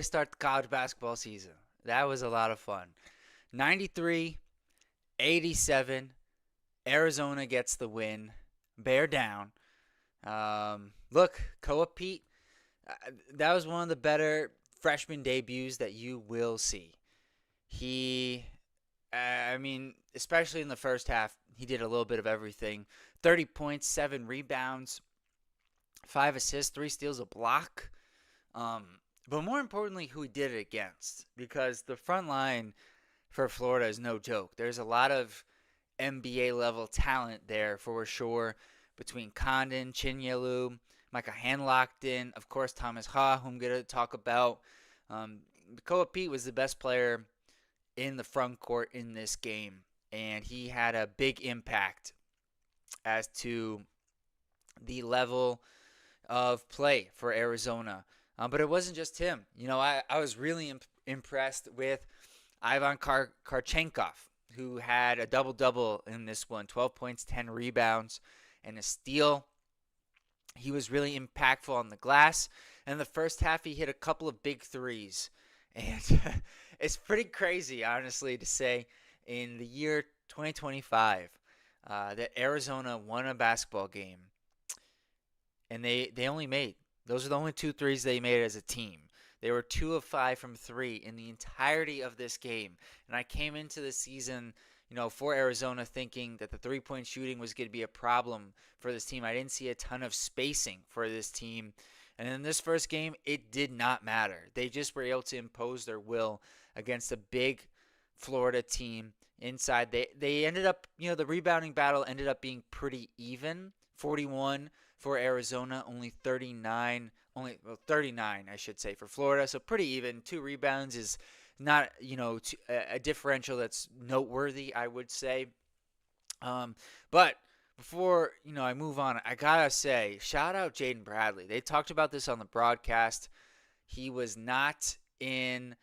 Start the college basketball season. That was a lot of fun. 93-87. Arizona gets the win. Bear down. Look, Koa Peat, that was one of the better freshman debuts that you will see. He, especially in the first half, he did a little bit of everything. 30 points, 7 rebounds, 5 assists, 3 steals, a block. Um, but more importantly, who he did it against. Because the front line for Florida is no joke. There's a lot of NBA level talent there for sure between Condon, Chinyelu, Micah Hanlockton, of course Thomas Ha, who I'm going to talk about. Um, Koa Pete was the best player in the front court in this game, and he had a big impact as to the level of play for Arizona. But it wasn't just him. I was really impressed with Ivan Karchenkov, who had a double-double in this one, 12 points, 10 rebounds, and a steal. He was really impactful on the glass. And in the first half, he hit a couple of big threes. And it's pretty crazy, honestly, to say in the year 2025 that Arizona won a basketball game. And they only made, those are the only 2 threes they made as a team. They were 2 of 5 from 3 in the entirety of this game. And I came into the season, for Arizona thinking that the three-point shooting was going to be a problem for this team. I didn't see a ton of spacing for this team. And in this first game, it did not matter. They just were able to impose their will against a big Florida team inside. They ended up, the rebounding battle ended up being pretty even. 41 for Arizona, only 39 I should say, for Florida. So pretty even. 2 rebounds is not, a differential that's noteworthy, I would say. But before, I move on, I gotta say, shout out Jaden Bradley. They talked about this on the broadcast. He was not in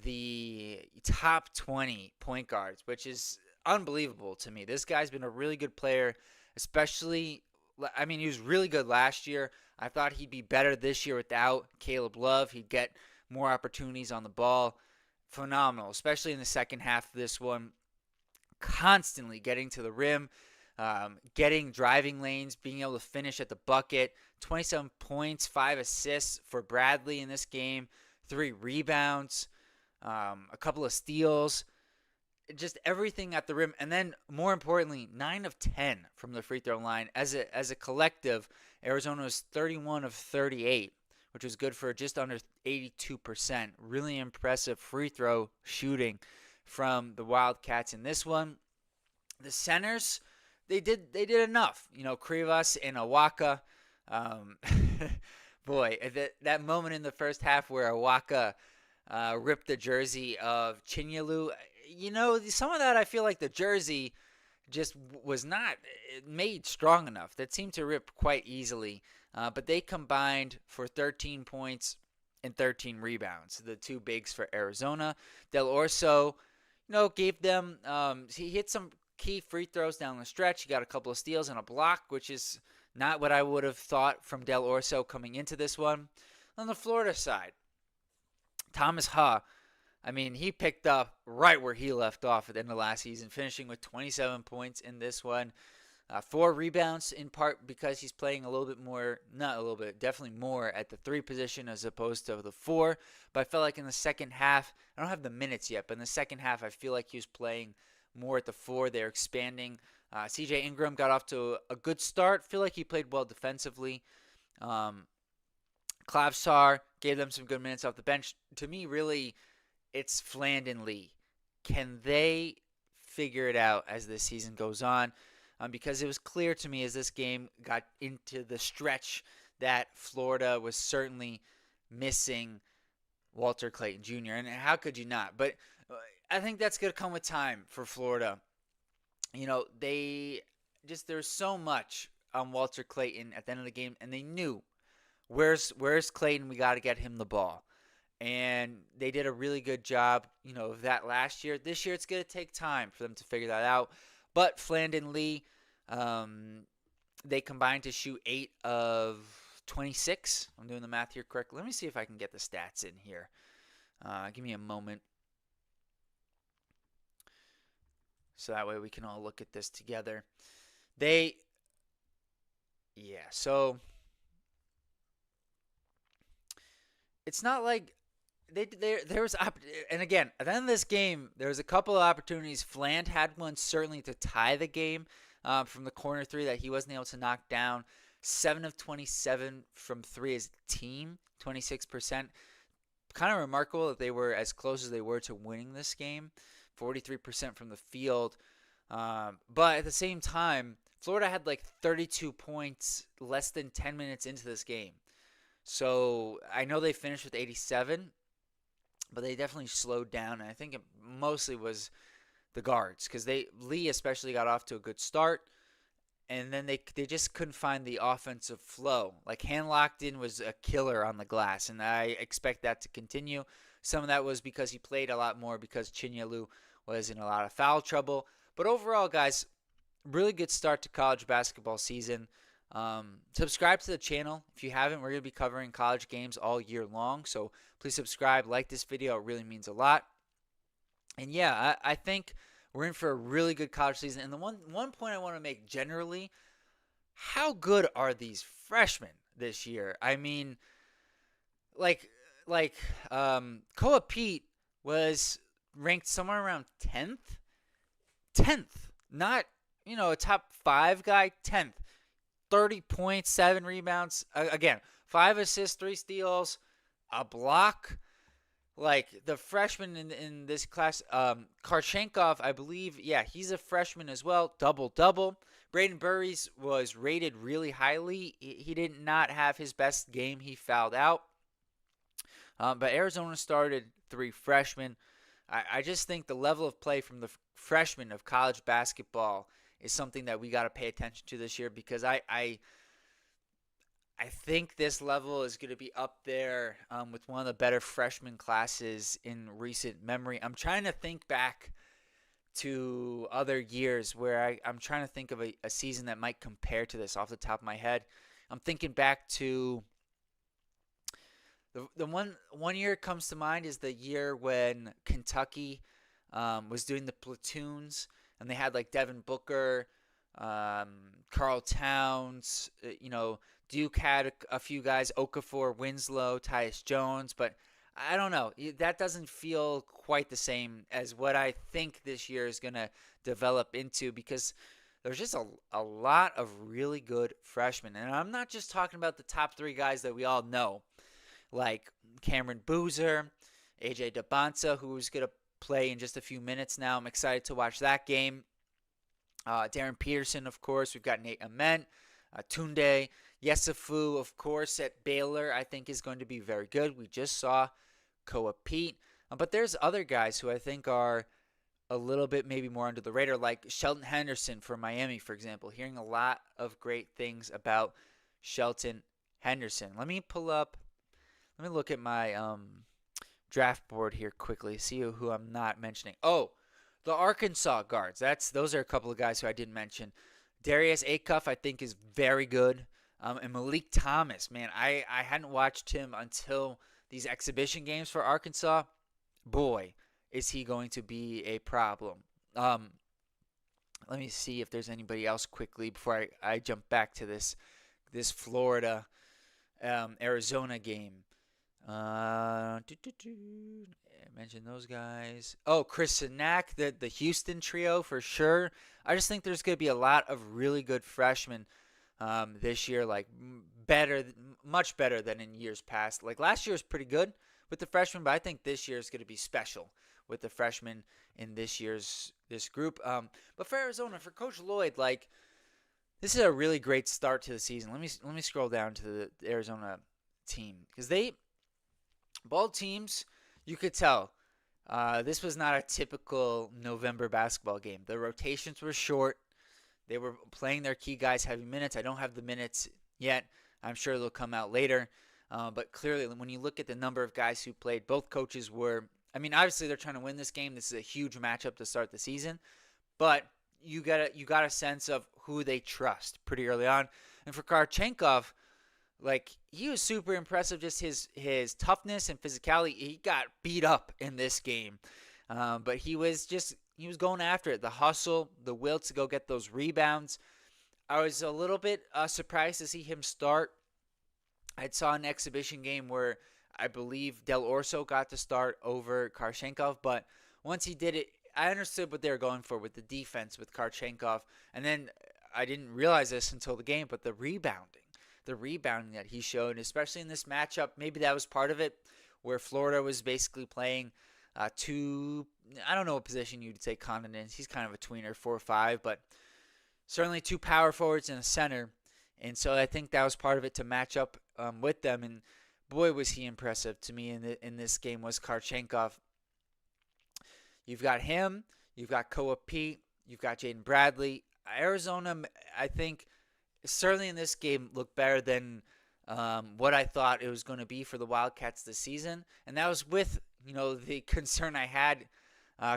the top 20 point guards, which is unbelievable to me. This guy's been a really good player, especially, he was really good last year. I thought he'd be better this year without Caleb Love. He'd get more opportunities on the ball. Phenomenal, especially in the second half of this one. Constantly getting to the rim, getting driving lanes, being able to finish at the bucket. 27 points, 5 assists for Bradley in this game, 3 rebounds, a couple of steals. Just everything at the rim, and then more importantly, 9 of 10 from the free throw line. As a collective, Arizona was 31 of 38, which was good for just under 82%. Really impressive free throw shooting from the Wildcats in this one. The centers, they did enough. Krivas and Awaka. Um, boy, that moment in the first half where Awaka ripped the jersey of Chinyelu. Some of that I feel like the jersey just was not made strong enough. That seemed to rip quite easily. But they combined for 13 points and 13 rebounds, the 2 bigs for Arizona. Del Orso, gave them, he hit some key free throws down the stretch. He got a couple of steals and a block, which is not what I would have thought from Del Orso coming into this one. On the Florida side, Thomas Ha, he picked up right where he left off at the end of last season, finishing with 27 points in this one. 4 rebounds, in part because he's playing a little bit more, not a little bit, definitely more at the 3 position as opposed to the 4. But I felt like in the second half, I don't have the minutes yet, but in the second half, I feel like he was playing more at the 4. They're expanding. CJ Ingram got off to a good start. Feel like he played well defensively. Klavsar gave them some good minutes off the bench. To me, really, it's Fland and Lee. Can they figure it out as this season goes on? Because it was clear to me as this game got into the stretch that Florida was certainly missing Walter Clayton Jr. And how could you not? But I think that's going to come with time for Florida. There's so much on Walter Clayton at the end of the game, and they knew where's Clayton? We got to get him the ball. And they did a really good job, of that last year. This year, it's going to take time for them to figure that out. But Flandon Lee, they combined to shoot 8 of 26. I'm doing the math here correctly. Let me see if I can get the stats in here. Give me a moment. So that way we can all look at this together. So it's not like there was and again at the end of this game there was a couple of opportunities. Fland had one certainly to tie the game from the corner three that he wasn't able to knock down. 7 of 27 from three as a team, 26%. Kind of remarkable that they were as close as they were to winning this game. 43% from the field. But at the same time, Florida had like 32 points less than 10 minutes into this game. So I know they finished with 87, but they definitely slowed down. And I think it mostly was the guards because Lee especially got off to a good start. And then they just couldn't find the offensive flow. Like Hand-Locked-In was a killer on the glass, and I expect that to continue. Some of that was because he played a lot more because Chinyalu was in a lot of foul trouble. But overall, guys, really good start to college basketball season. Subscribe to the channel. If you haven't, we're going to be covering college games all year long. So please subscribe, like this video. It really means a lot. And yeah, I think we're in for a really good college season. And the one point I want to make generally, how good are these freshmen this year? I mean, like Koa Peat was ranked somewhere around 10th. 10th. Not, a top 5 guy, 10th. 30 points, 7 rebounds. Again, 5 assists, 3 steals, a block. Like the freshman in this class, Karchenkov, I believe, he's a freshman as well, double-double. Braden Burries was rated really highly. He did not have his best game. He fouled out. But Arizona started 3 freshmen. I just think the level of play from the freshmen of college basketball is something that we got to pay attention to this year because I think this level is going to be up there with one of the better freshman classes in recent memory. I'm trying to think back to other years where I'm trying to think of a season that might compare to this off the top of my head. I'm thinking back to the one year comes to mind is the year when Kentucky was doing the platoons and they had like Devin Booker, Karl Towns, Duke had a few guys, Okafor, Winslow, Tyus Jones, but I don't know. That doesn't feel quite the same as what I think this year is going to develop into because there's just a lot of really good freshmen. And I'm not just talking about the top 3 guys that we all know, like Cameron Boozer, AJ Debonsa, who's going to play in just a few minutes now. I'm excited to watch that game. Darren Peterson, of course. We've got Nate Ament, Tunde, Yesufu, of course, at Baylor, I think is going to be very good. We just saw Koa Peat. But there's other guys who I think are a little bit maybe more under the radar, like Shelton Henderson for Miami, for example. Hearing a lot of great things about Shelton Henderson. Let me look at my draft board here quickly, see who I'm not mentioning. Oh, the Arkansas guards. Those are a couple of guys who I didn't mention. Darius Acuff, I think, is very good. And Malik Thomas, man, I hadn't watched him until these exhibition games for Arkansas. Boy, is he going to be a problem. Let me see if there's anybody else quickly before I jump back to this Florida Arizona game. I mentioned those guys. Oh, Chris Sinak, the Houston trio for sure. I just think there's going to be a lot of really good freshmen this year, like much better than in years past. Like last year was pretty good with the freshmen, but I think this year is going to be special with the freshmen in this group. But for Arizona, for Coach Lloyd, like this is a really great start to the season. Let me scroll down to the Arizona team because both teams, you could tell this was not a typical November basketball game. The rotations were short. They were playing their key guys heavy minutes. I don't have the minutes yet. I'm sure they'll come out later. But clearly, when you look at the number of guys who played, both coaches were – obviously they're trying to win this game. This is a huge matchup to start the season. But you got a sense of who they trust pretty early on. And for Karchenkov, Like, he was super impressive. Just his toughness and physicality. He got beat up in this game, but he was going after it. The hustle, the will to go get those rebounds. I was a little bit surprised to see him start. I saw an exhibition game where I believe Del Orso got to start over Karchenkov, but once he did it, I understood what they were going for with the defense with Karchenkov. And then I didn't realize this until the game, but the rebounding that he showed, especially in this matchup, maybe that was part of it, where Florida was basically playing two, I don't know what position you'd say Condon is. He's kind of a tweener, 4-5, but certainly two power forwards and a center. And so I think that was part of it to match up with them. And boy, was he impressive to me in this game was Karchenkov. You've got him. You've got Koa Peat. You've got Jaden Bradley. Arizona, I think, certainly in this game looked better than what I thought it was going to be for the Wildcats this season. And that was with, the concern I had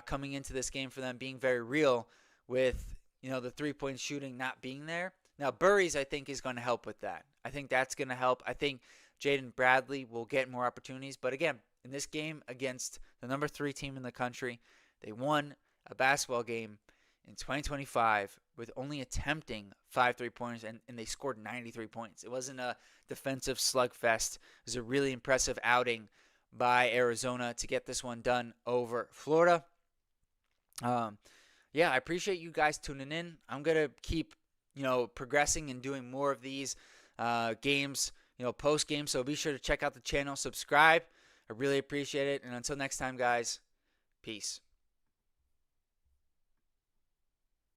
coming into this game for them being very real with, the three-point shooting not being there. Now, Burries, I think, is going to help with that. I think that's going to help. I think Jaden Bradley will get more opportunities. But again, in this game against the number 3 team in the country, they won a basketball game in 2025 with only attempting 5 3-pointers, and they scored 93 points. It wasn't a defensive slugfest. It was a really impressive outing by Arizona to get this one done over Florida. I appreciate you guys tuning in. I'm going to keep progressing and doing more of these games, post-game. So be sure to check out the channel, subscribe. I really appreciate it. And until next time, guys, peace.